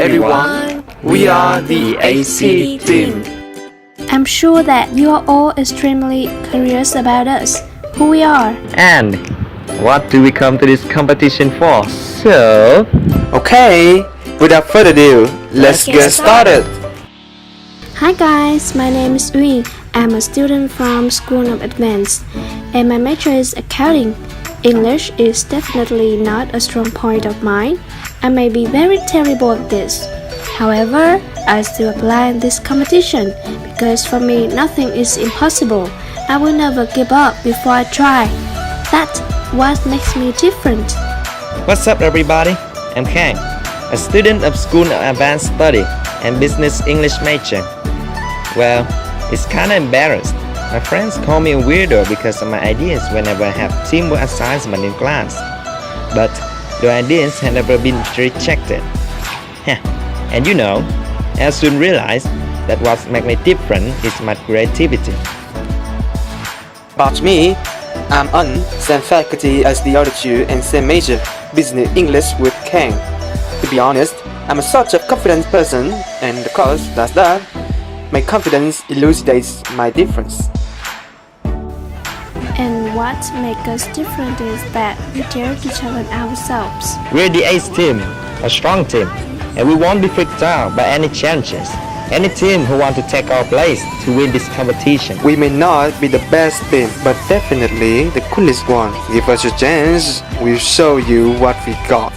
everyone. We are the A.C.E team. I'm sure that you are all extremely curious about us, who we are. And what do we come to this competition for? So, Okay, without further ado, let's get started. Hi guys, my name is Uyên. I'm a student from School of Advanced, and my major is accounting. English is definitely not a strong point of mine. I may be very terrible at this. However, I still apply in this competition because for me nothing is impossible. I will never give up before I try. That's what makes me different. what's up everybody? I'm Khang, a student of School of Advanced Study and Business English major. Well, it's kinda embarrassed. My friends call me a weirdo because of my ideas whenever I have teamwork assignment in class. But the ideas have never been rejected. And you know, I soon realized that what makes me different is my creativity. About me, I'm on same faculty as the other two and same major, Business English with Khang. To be honest, I'm a such a confident person, and the course does that. My confidence elucidates my difference. And what makes us different is that we dare to challenge ourselves. We're the ACE team, a strong team, and we won't be freaked out by any challenges. Any team who want to take our place to win this competition. We may not be the best team, but definitely the coolest one. Give us a chance, we'll show you what we got.